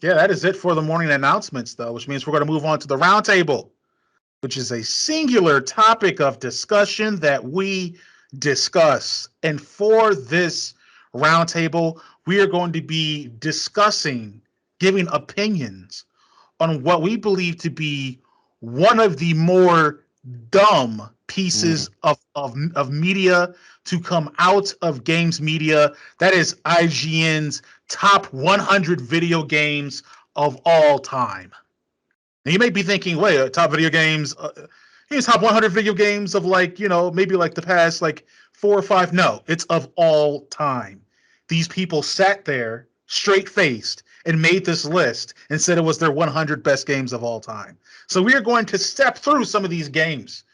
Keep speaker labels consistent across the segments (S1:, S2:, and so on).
S1: Yeah, that is it for the morning announcements, though, which means we're going to move on to the roundtable, which is a singular topic of discussion that we discuss. And for this roundtable, we are going to be discussing, giving opinions on what we believe to be one of the more dumb pieces of media to come out of games media. That is IGN's top 100 video games of all time. Now you may be thinking, wait, top video games, here's top 100 video games of maybe like the past 4 or 5. No, it's of all time. These people sat there straight faced and made this list and said it was their 100 best games of all time. So we are going to step through some of these games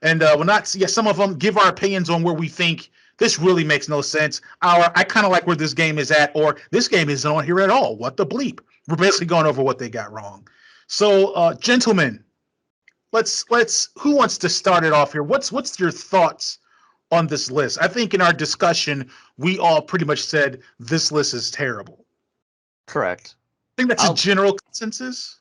S1: and we'll not see some of them, give our opinions on where we think this really makes no sense. I kind of like where this game is at, or this game isn't on here at all. What the bleep? We're basically going over what they got wrong. So, gentlemen, let's who wants to start it off here? What's your thoughts on this list? I think in our discussion, we all pretty much said this list is terrible.
S2: Correct.
S1: I think that's a general consensus.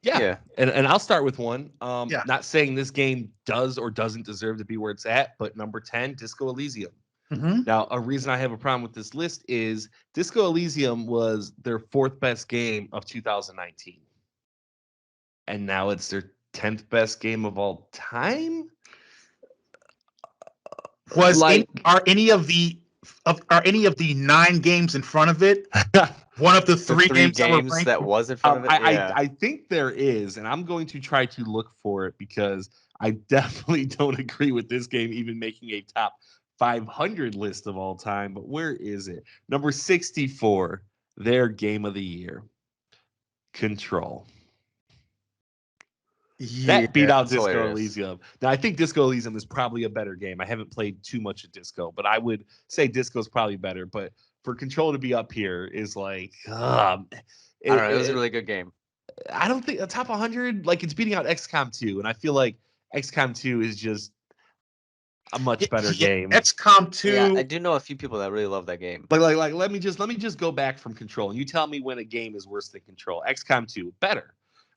S3: Yeah. And I'll start with one. Not saying this game does or doesn't deserve to be where it's at, but number 10, Disco Elysium.
S1: Mm-hmm.
S3: Now, a reason I have a problem with this list is Disco Elysium was their 4th best game of 2019. And now it's their 10th best game of all time.
S1: Are any of the 9 games in front of it one of the three games
S2: that was in front of it?
S3: I think there is, and I'm going to try to look for it because I definitely don't agree with this game even making a top 500 list of all time. But where is it? Number 64, their game of the year, Control.
S1: Yeah,
S3: that beat out Disco Elysium. Now, I think Disco Elysium is probably a better game. I haven't played too much of Disco, but I would say Disco's probably better. But for Control to be up here is like,
S2: it was a really good game.
S3: I don't think a top 100, it's beating out XCOM 2, and I feel like XCOM 2 is just a much better game.
S1: XCOM 2.
S2: Yeah, I do know a few people that really love that game.
S3: Like let me just go back from Control, and you tell me when a game is worse than Control. XCOM 2, better.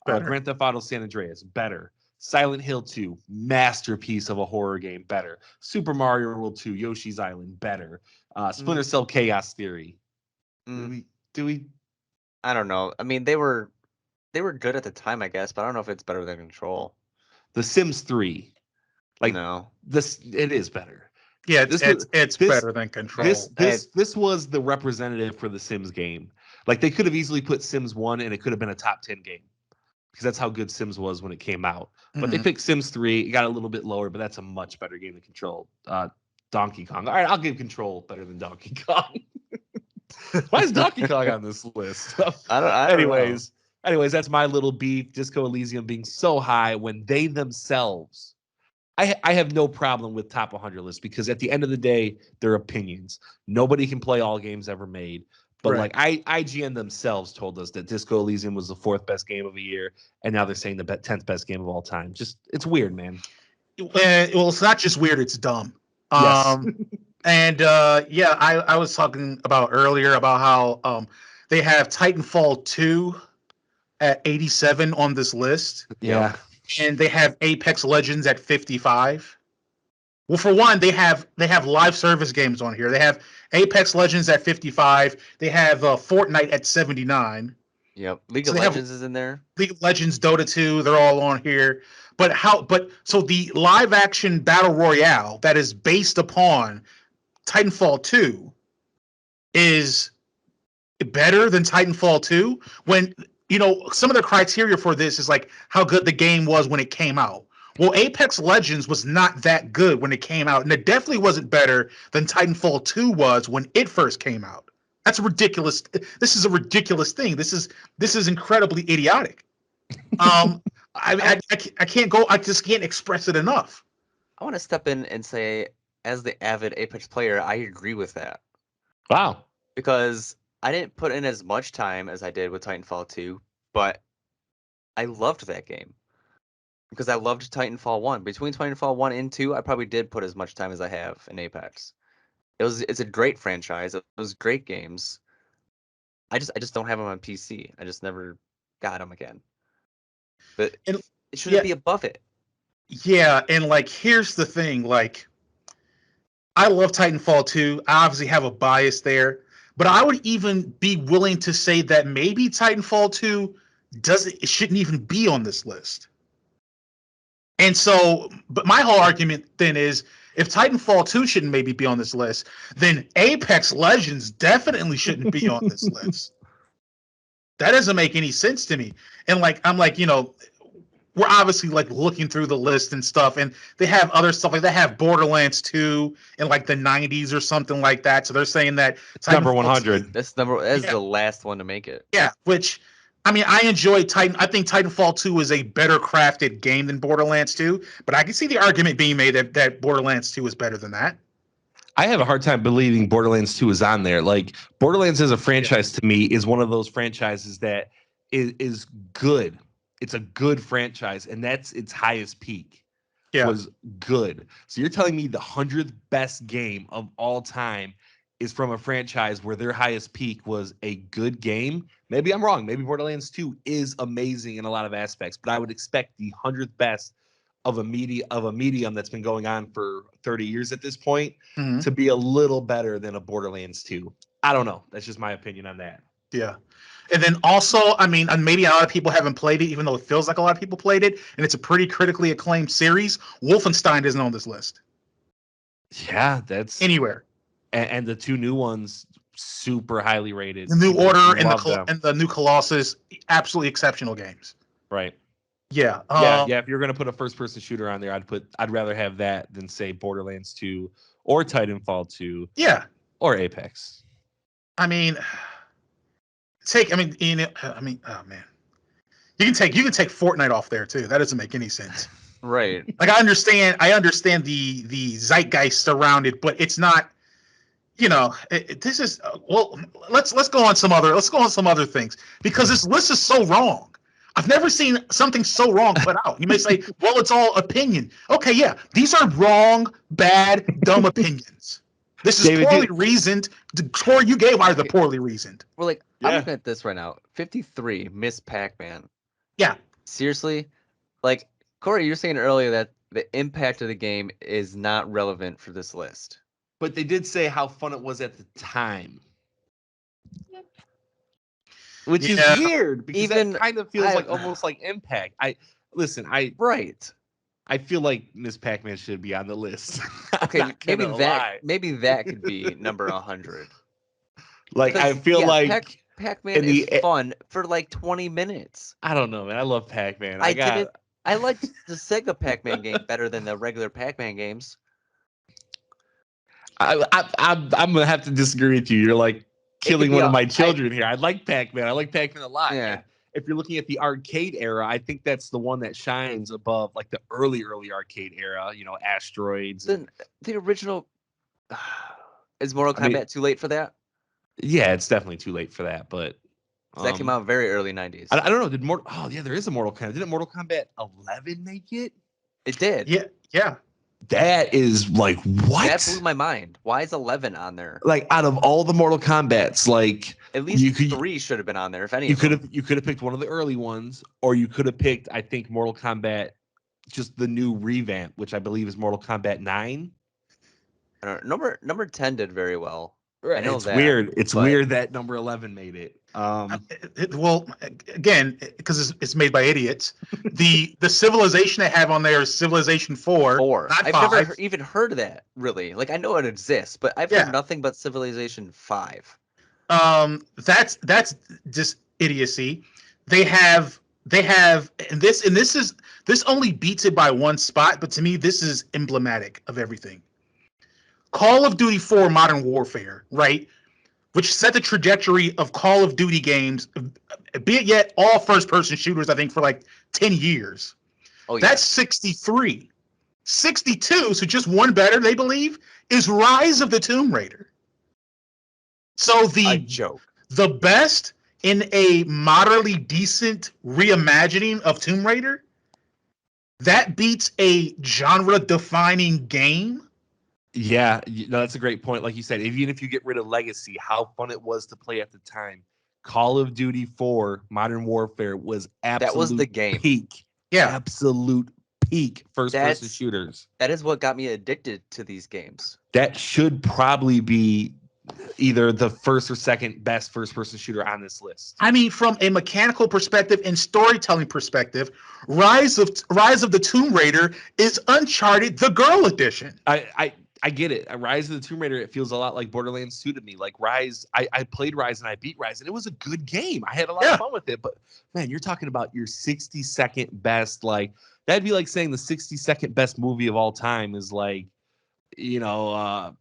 S3: Grand Theft Auto San Andreas, better. Silent Hill 2, masterpiece of a horror game, better. Super Mario World 2, Yoshi's Island, better. Splinter Cell Chaos Theory. Do we?
S2: I don't know. I mean, they were good at the time, I guess, but I don't know if it's better than Control.
S3: The Sims 3.
S2: No.
S3: It is better.
S1: Yeah, it's better than Control.
S3: This was the representative for the Sims game. They could have easily put Sims 1 and it could have been a top 10 game. Because that's how good Sims was when it came out. But they picked Sims 3. It got a little bit lower, but that's a much better game than Control. Donkey Kong. All right, I'll give Control better than Donkey Kong. Why is Donkey Kong on this list? Anyways, that's my little beef. Disco Elysium being so high when they themselves... I have no problem with top 100 lists because at the end of the day, they're opinions. Nobody can play all games ever made. But IGN themselves told us that Disco Elysium was the 4th best game of the year, and now they're saying the 10th best game of all time. Just it's weird, man.
S1: Well, it's not just weird; it's dumb.
S3: Yes.
S1: And I was talking about earlier about how they have Titanfall 2 at 87 on this list.
S3: Yeah.
S1: And they have Apex Legends at 55. Well, for one, they have live service games on here. They have Apex Legends at 55. They have Fortnite at 79.
S2: Yep. League of Legends is in there.
S1: League of Legends, Dota 2, they're all on here. So the live action battle royale that is based upon Titanfall 2 is better than Titanfall 2 when some of the criteria for this is how good the game was when it came out. Well, Apex Legends was not that good when it came out, and it definitely wasn't better than Titanfall 2 was when it first came out. That's ridiculous. This is a ridiculous thing. This is incredibly idiotic. I can't go. I just can't express it enough.
S2: I want to step in and say, as the avid Apex player, I agree with that.
S3: Wow.
S2: Because I didn't put in as much time as I did with Titanfall 2, but I loved that game. Because I loved Titanfall 1. Between Titanfall 1 and 2, I probably did put as much time as I have in Apex. It's a great franchise. It was great games. I just don't have them on PC. I just never got them again. But
S1: And
S2: it shouldn't be above it.
S1: yeah, and like here's the thing, like I love Titanfall 2. I obviously have a bias there, but I would even be willing to say that maybe Titanfall 2 it shouldn't even be on this list. And so, but my whole argument then is if Titanfall 2 shouldn't maybe be on this list, then Apex Legends definitely shouldn't be on this list. That doesn't make any sense to me. And like, I'm like, we're obviously like looking through the list and stuff, and they have other stuff like they have Borderlands 2 in like the 90s or something like that. So they're saying that
S3: Number 100.
S2: That's the last one to make it.
S1: Yeah, which I mean, I enjoy Titan. I think Titanfall 2 is a better crafted game than Borderlands 2, but I can see the argument being made that Borderlands 2 is better than that.
S3: I have a hard time believing Borderlands 2 is on there. Like Borderlands as a franchise to me is one of those franchises that is good. It's a good franchise, and that's its highest peak.
S1: Yeah.
S3: Was good. So you're telling me the 100th best game of all time is from a franchise where their highest peak was a good game? Maybe I'm wrong. Maybe Borderlands 2 is amazing in a lot of aspects, but I would expect the 100th best of a medium that's been going on for 30 years at this point to be a little better than a Borderlands 2. I don't know. That's just my opinion on that.
S1: Yeah. And then also, I mean, and maybe a lot of people haven't played it, even though it feels like a lot of people played it, and it's a pretty critically acclaimed series. Wolfenstein isn't on this list.
S3: Yeah, that's
S1: anywhere.
S3: And the two new ones, super highly rated.
S1: The New Order and
S3: them.
S1: the new Colossus, absolutely exceptional games.
S3: Right.
S1: Yeah.
S3: Yeah. If you're gonna put a first-person shooter on there, I'd rather have that than say Borderlands 2 or Titanfall 2.
S1: Yeah.
S3: Or Apex.
S1: I mean, oh man, you can take Fortnite off there too. That doesn't make any sense.
S2: Right.
S1: Like I understand the zeitgeist around it, but it's not. This is well. Let's go on some other things because this list is so wrong. I've never seen something so wrong put out. You may say, well, it's all opinion. Okay, yeah, these are wrong, bad, dumb opinions. This is David, poorly reasoned. The score you gave are the poorly reasoned.
S2: Well, like I'm looking at this right now. 53, Miss Pac-Man.
S1: Yeah.
S2: Seriously, like Corey, you're saying earlier that the impact of the game is not relevant for this list.
S3: But they did say how fun it was at the time. Which is weird because it kind of feels like almost like impact. I feel like Miss Pac-Man should be on the list.
S2: Okay, maybe that could be number 100.
S3: Like I feel like
S2: Pac-Man is fun for like 20 minutes.
S3: I don't know, man. I love Pac-Man.
S2: I liked the Sega Pac-Man game better than the regular Pac-Man games.
S3: I'm gonna have to disagree with you. You're like killing one of my children here. I like Pac-Man. I like Pac-Man a lot.
S2: Yeah.
S3: And if you're looking at the arcade era, I think that's the one that shines above like the early arcade era. Asteroids.
S2: Then the original is Mortal Kombat too late for that?
S3: Yeah, it's definitely too late for that. But
S2: that came out very early 90s.
S3: I don't know. Oh yeah, there is a Mortal Kombat. Didn't Mortal Kombat 11 make it?
S2: It did.
S1: Yeah.
S3: That is like what?
S2: That blew my mind. Why is 11 on there?
S3: Like out of all the Mortal Kombats, like
S2: at least 3 should have been on there. If any,
S3: you could have picked one of the early ones, or you could have picked, I think, Mortal Kombat, just the new revamp, which I believe is Mortal Kombat 9.
S2: I don't know. Number 10 did very well.
S3: Right. I know it's weird. It's weird that number 11 made it.
S1: Well, again, because it's made by idiots. The civilization I have on there is Civilization 4. Not
S2: I've
S1: 5.
S2: never even heard of that, really. Like I know it exists, but I've heard nothing but Civilization 5.
S1: That's just idiocy. They have and this only beats it by one spot, but to me this is emblematic of everything. Call of Duty 4 Modern Warfare, right? Which set the trajectory of Call of Duty games, be it yet all first-person shooters, I think, for like 10 years. Oh, yeah. That's 63. 62, so just one better, they believe, is Rise of the Tomb Raider. So the best in a moderately decent reimagining of Tomb Raider, that beats a genre-defining game.
S3: Yeah, that's a great point. Like you said, even if you get rid of Legacy, how fun it was to play at the time Call of Duty 4 Modern Warfare was absolute
S2: That was the game.
S3: peak.
S1: Yeah.
S3: Absolute peak first-person shooters.
S2: That is what got me addicted to these games.
S3: That should probably be either the first or second best first-person shooter on this list.
S1: I mean, from a mechanical perspective and storytelling perspective, Rise of the Tomb Raider is Uncharted the Girl Edition.
S3: I get it. Rise of the Tomb Raider, it feels a lot like Borderlands 2 to me. Like Rise, I played Rise and I beat Rise, and it was a good game. I had a lot of fun with it. But man, you're talking about your 62nd best. Like that'd be like saying the 62nd best movie of all time is like, Doctor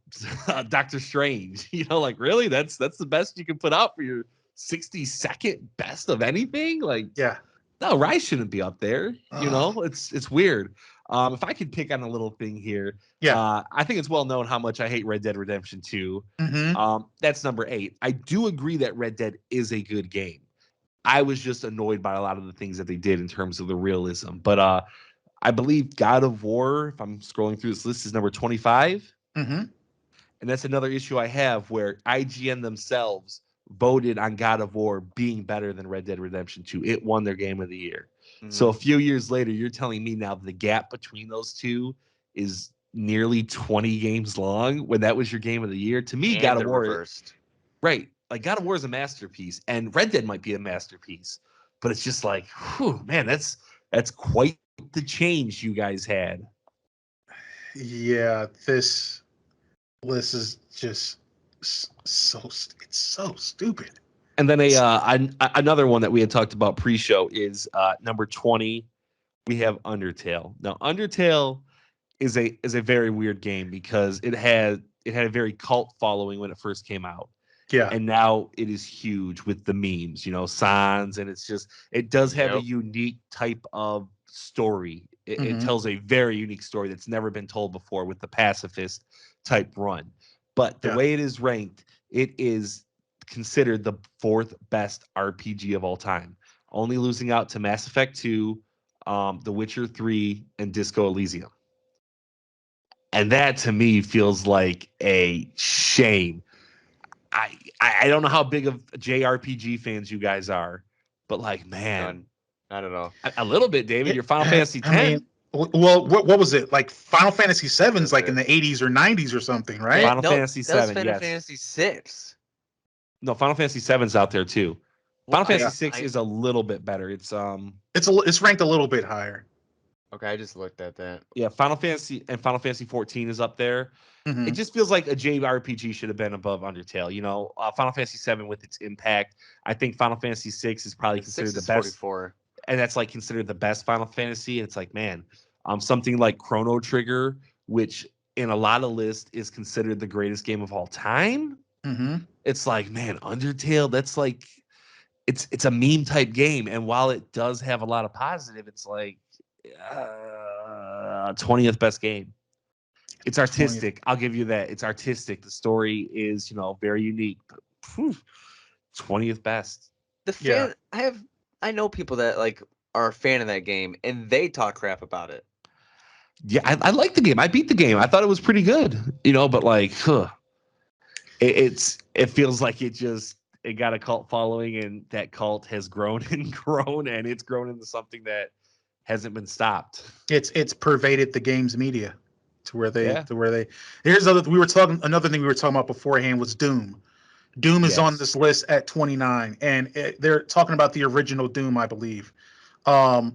S3: Strange. Like really, that's the best you can put out for your 62nd best of anything. Like no, Rise shouldn't be up there. It's weird. If I could pick on a little thing here, I think it's well known how much I hate Red Dead Redemption 2.
S1: Mm-hmm.
S3: That's number 8. I do agree that Red Dead is a good game. I was just annoyed by a lot of the things that they did in terms of the realism. But I believe God of War, if I'm scrolling through this list, is number 25.
S1: Mm-hmm.
S3: And that's another issue I have where IGN themselves voted on God of War being better than Red Dead Redemption 2. It won their game of the year. So a few years later, you're telling me now the gap between those two is nearly 20 games long when that was your game of the year? To me, God of War reversed. Right. Like God of War is a masterpiece and Red Dead might be a masterpiece, but it's just like, whew, man, that's quite the change you guys had.
S1: Yeah, this list is just so stupid.
S3: And then another one that we had talked about pre-show is number 20. We have Undertale. Now, Undertale is a very weird game because it had a very cult following when it first came out.
S1: Yeah.
S3: And now it is huge with the memes, Sans, and it does have a unique type of story. It tells a very unique story that's never been told before with the pacifist type run. But the way it is ranked, it is considered the 4th best RPG of all time, only losing out to Mass Effect 2, The Witcher 3, and Disco Elysium. And that to me feels like a shame. I don't know how big of JRPG fans you guys are, but like, man,
S2: I don't know.
S3: A little bit, David. Your Final Fantasy X.
S1: I mean, well, what was it? Like Final Fantasy VII's like in the 80s or 90s or something, right?
S3: Final Fantasy VII,
S2: that was Final Fantasy VI.
S3: No, Final Fantasy VII's out there too. Final Fantasy VI is a little bit better. It's
S1: ranked a little bit higher.
S2: Okay, I just looked at that.
S3: Yeah, Final Fantasy and Final Fantasy 14 is up there.
S1: Mm-hmm.
S3: It just feels like a JRPG should have been above Undertale. Final Fantasy VII with its impact. I think Final Fantasy VI is probably considered the best.
S2: 44.
S3: And that's like considered the best Final Fantasy. And it's like, man, something like Chrono Trigger, which in a lot of lists is considered the greatest game of all time.
S1: Mm-hmm.
S3: It's like, man, Undertale, that's like, it's a meme type game. And while it does have a lot of positive, it's like 20th best game. It's artistic. 20th. I'll give you that. It's artistic. The story is, very unique. But, 20th best.
S2: I know people that like are a fan of that game and they talk crap about it.
S3: Yeah, I like the game. I beat the game. I thought it was pretty good, but like, it feels like it got a cult following, and that cult has grown and grown, and it's grown into something that hasn't been stopped.
S1: It's pervaded the game's media to where they another thing we were talking about beforehand was Doom. Doom is on this list at 29, and they're talking about the original Doom, I believe. That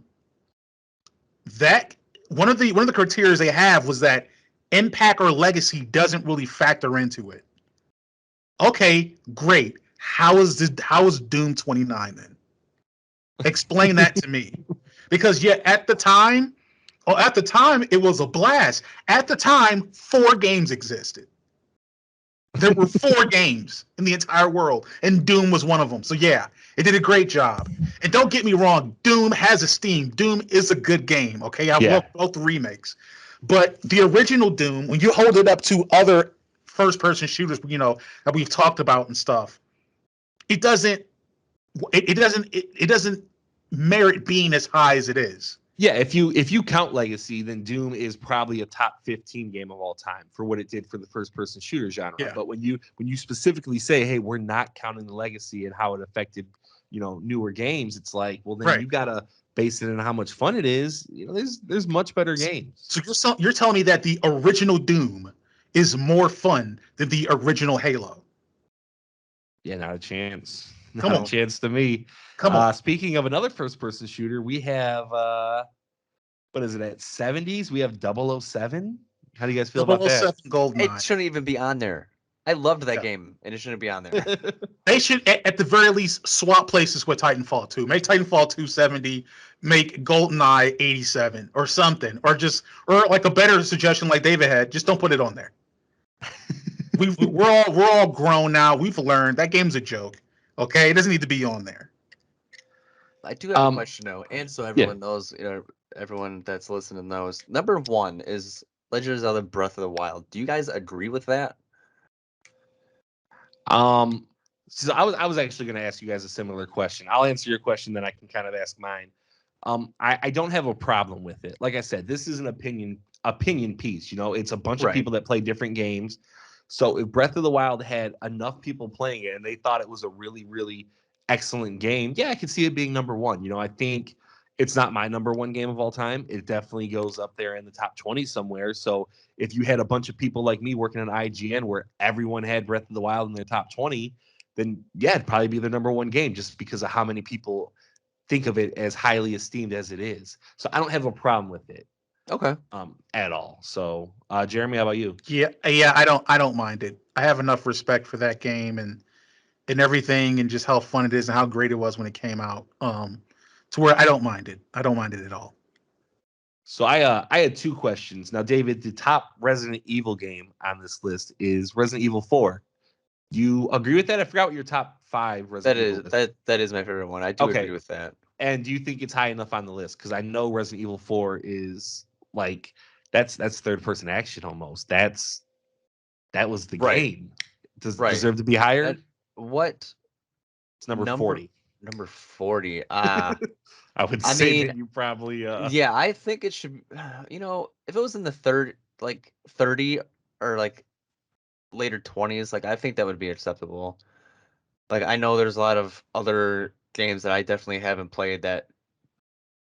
S1: one of the criteria they have was that impact or legacy doesn't really factor into it. Okay, great. How is Doom 29 then? Explain that to me. Because at the time it was a blast. At the time, 4 games existed. There were 4 games in the entire world, and Doom was one of them. So yeah, it did a great job. And don't get me wrong, Doom has esteem. Doom is a good game. Okay, I love both the remakes, but the original Doom, when you hold it up to other first-person shooters, that we've talked about and stuff, it doesn't merit being as high as it is.
S3: Yeah, if you count Legacy, then Doom is probably a top 15 game of all time for what it did for the first person shooter genre.
S1: Yeah.
S3: But when you specifically say, hey, we're not counting the Legacy and how it affected, newer games, it's like, well, then
S1: Right.
S3: you gotta base it on how much fun it is. There's much better games.
S1: So you're telling me that the original Doom is more fun than the original Halo?
S3: Yeah, not a chance.
S1: Come
S3: Not
S1: on.
S3: a chance to me.
S1: Come on.
S3: Speaking of another first person shooter, we have what is it at 70s? We have 007. How do you guys feel about that?
S1: 007 Goldeneye.
S2: It shouldn't even be on there. I loved that
S1: Yeah.
S2: game, and it shouldn't be on there.
S1: They should, at the very least, swap places with Titanfall 2. Make Titanfall 270, make GoldenEye 87 or something. Or like a better suggestion like David had, just don't put it on there. We're all grown now. We've learned that game's a joke. Okay? It doesn't need to be on there.
S2: I do have a question though, and so everyone knows, everyone that's listening knows. Number 1 is Legend of Zelda: Breath of the Wild. Do you guys agree with that?
S3: So I was actually going to ask you guys a similar question. I'll answer your question, then I can kind of ask mine. I don't have a problem with it. Like I said, this is an opinion piece. It's a bunch of people that play different games. So if Breath of the Wild had enough people playing it and they thought it was a really, really excellent game, yeah, I could see it being number 1. I think it's not my number 1 game of all time. It definitely goes up there in the top 20 somewhere. So if you had a bunch of people like me working on IGN where everyone had Breath of the Wild in their top 20, then yeah, it'd probably be the number 1 game just because of how many people think of it as highly esteemed as it is. So I don't have a problem with it.
S2: Okay.
S3: At all. So Jeremy, how about you?
S1: Yeah, I don't mind it. I have enough respect for that game and everything and just how fun it is and how great it was when it came out. To where I don't mind it. I don't mind it at all.
S3: So I had 2 questions. Now, David, the top Resident Evil game on this list is Resident Evil 4. You agree with that? I forgot what your top 5 Resident Evil is.
S2: That is my favorite one. I do agree with that.
S3: And do you think it's high enough on the list? Because I know Resident Evil 4 is like that's third person action almost. That was the game. Does it deserve to be higher?
S2: What?
S3: It's number 40.
S2: Number 40.
S3: I would say that you probably
S2: yeah, I think it should, if it was in the 30 or like later 20s, like I think that would be acceptable. Like I know there's a lot of other games that I definitely haven't played that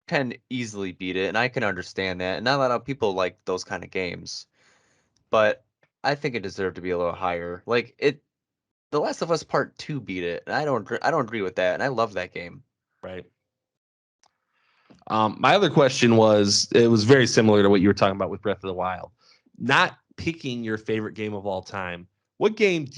S2: can easily beat it, and I can understand that. And not a lot of people like those kind of games. But I think it deserved to be a little higher. Like The Last of Us Part 2 beat it, and I don't agree with that, and I love that game.
S3: Right. My other question was, it was very similar to what you were talking about with Breath of the Wild. Not picking your favorite game of all time. What game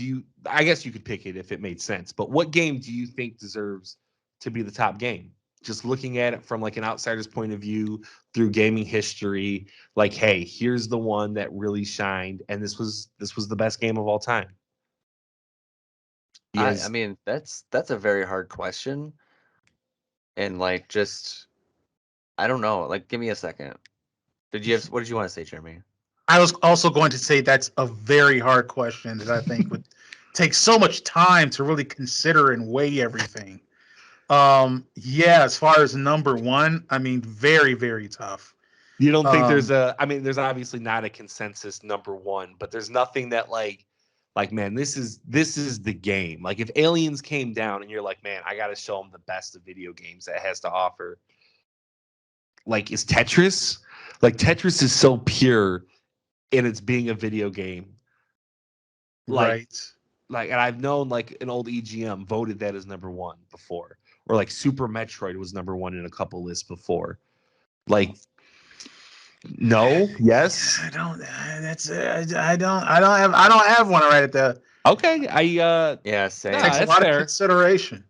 S3: I guess you could pick it if it made sense, but what game do you think deserves to be the top game? Just looking at it from like an outsider's point of view through gaming history, like, hey, here's the one that really shined, and this was the best game of all time.
S2: I mean, that's a very hard question. And like I don't know. Like, give me a second. What did you want to say, Jeremy?
S1: I was also going to say that's a very hard question that I think would take so much time to really consider and weigh everything. Yeah, as far as number 1, I mean, very, very tough.
S3: You don't think there's there's obviously not a consensus number 1, but there's nothing that like, man, this is the game. Like if Aliens came down and you're like, man, I got to show them the best of video games that it has to offer. Like, is Tetris? Like Tetris is so pure in its being a video game. And I've known like an old EGM voted that as number 1 before, or like Super Metroid was number 1 in a couple lists before. Like, no, yes,
S1: I don't. I don't have one right at the.
S3: Okay,
S2: yeah, same.
S1: It takes a lot of consideration.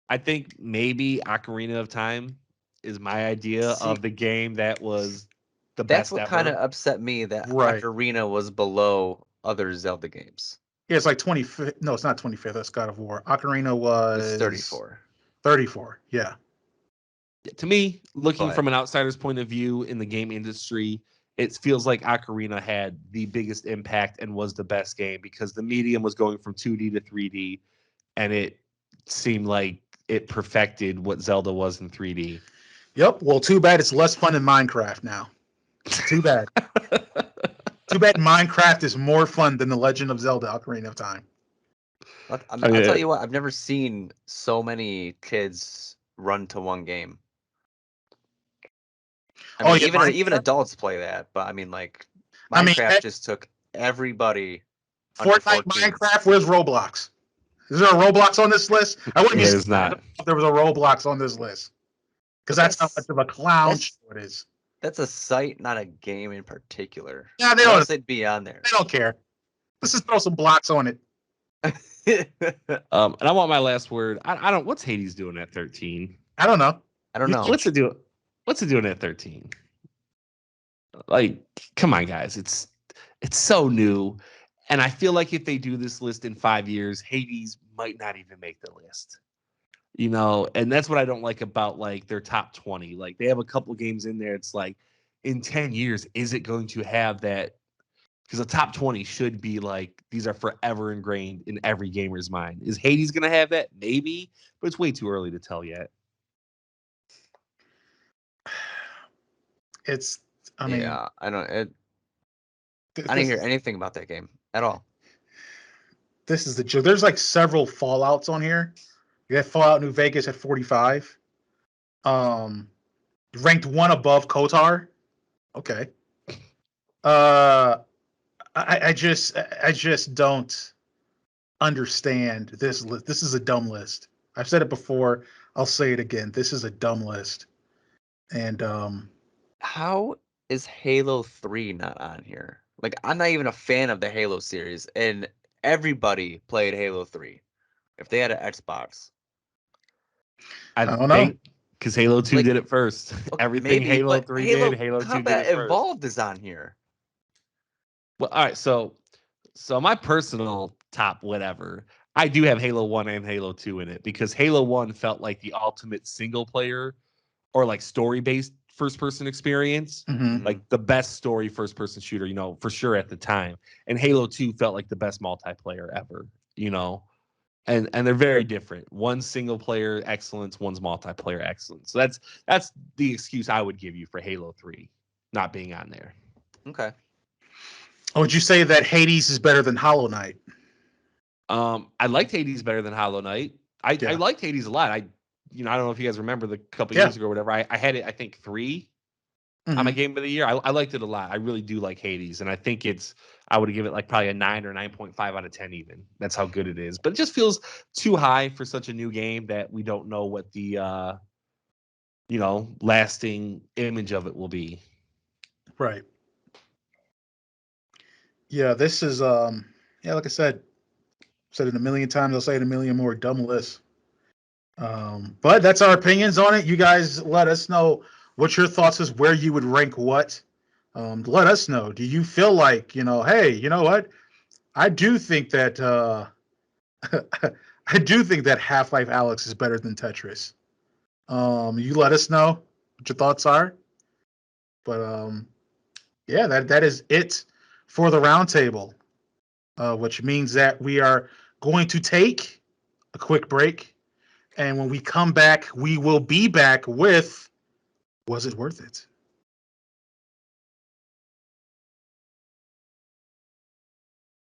S3: I think maybe Ocarina of Time is my idea of the game that was the best.
S2: That's what kind of upset me, that Ocarina was below other Zelda games.
S1: Yeah, it's like 25th. No, it's not 25th. That's God of War. Ocarina was
S2: 34.
S1: 34. Yeah.
S3: To me, looking from an outsider's point of view in the game industry, it feels like Ocarina had the biggest impact and was the best game because the medium was going from 2D to 3D, and it seemed like it perfected what Zelda was in 3D.
S1: Yep. Well, too bad it's less fun in Minecraft now. Too bad. Too bad Minecraft is more fun than The Legend of Zelda: Ocarina of Time.
S2: I'll tell you what, I've never seen so many kids run to one game. I mean, even adults play that, but I mean, like, Minecraft just took everybody.
S1: Fortnite, Minecraft, where's Roblox? Is there a Roblox on this list? I wouldn't be
S3: There's not.
S1: if there was a Roblox on this list. Because that's how much of a clown show it is.
S2: That's a site, not a game in particular.
S1: Yeah, they don't.
S2: It'd be on there.
S1: They don't care. Let's just throw some blocks on it.
S3: And I want my last word. I don't. What's Hades doing at 13?
S1: I don't know.
S3: What's it doing? What's it doing at 13? Like, come on, guys. It's so new, and I feel like if they do this list in 5 years, Hades might not even make the list. You know, and that's what I don't like about like their top 20. Like, they have a couple games in there. It's like, in 10 years, is it going to have that? Because the top 20 should be like, these are forever ingrained in every gamer's mind. Is Hades going to have that? Maybe, but it's way too early to tell yet.
S1: I mean,
S2: yeah, I don't. I didn't hear anything about that game at all.
S1: This is the joke. There's like several Fallouts on here. You have Fallout New Vegas at 45. Ranked one above KOTOR. Okay. I just don't understand this list. This is a dumb list. I've said it before. I'll say it again. This is a dumb list. And
S2: how is Halo 3 not on here? Like, I'm not even a fan of the Halo series, and everybody played Halo 3 if they had an Xbox.
S1: I don't know.
S3: Because Halo 2 did it first.
S2: Okay,
S3: Everything Halo 3 did, Halo 2 did it first.
S2: Combat Evolved is on here.
S3: Well, all right, so my personal top whatever, I do have Halo 1 and Halo 2 in it, because Halo 1 felt like the ultimate single player or like story-based first-person experience, like the best story first-person shooter, you know, for sure at the time. And Halo 2 felt like the best multiplayer ever, you know. And they're very different. One's single player excellence, one's multiplayer excellence. So that's the excuse I would give you for Halo 3 not being on there.
S2: Okay.
S1: Would you say that Hades is better than Hollow Knight?
S3: I liked Hades better than Hollow Knight. I liked Hades a lot. I don't know if you guys remember the couple years ago or whatever. I had it, I think 3 on my game of the year. I liked it a lot. I really do like Hades, and I think I would give it like probably a 9 or 9.5 out of 10 even. That's how good it is. But it just feels too high for such a new game that we don't know what the lasting image of it will be.
S1: Right. Yeah, this is like I said it a million times, I'll say it a million more, dumb list. But that's our opinions on it. You guys let us know what your thoughts is, where you would rank what. Let us know. Do you feel like, hey, you know what? I do think that Half-Life Alyx is better than Tetris. You let us know what your thoughts are. But yeah, that is it for the roundtable, which means that we are going to take a quick break. And when we come back, we will be back with Was It Worth It?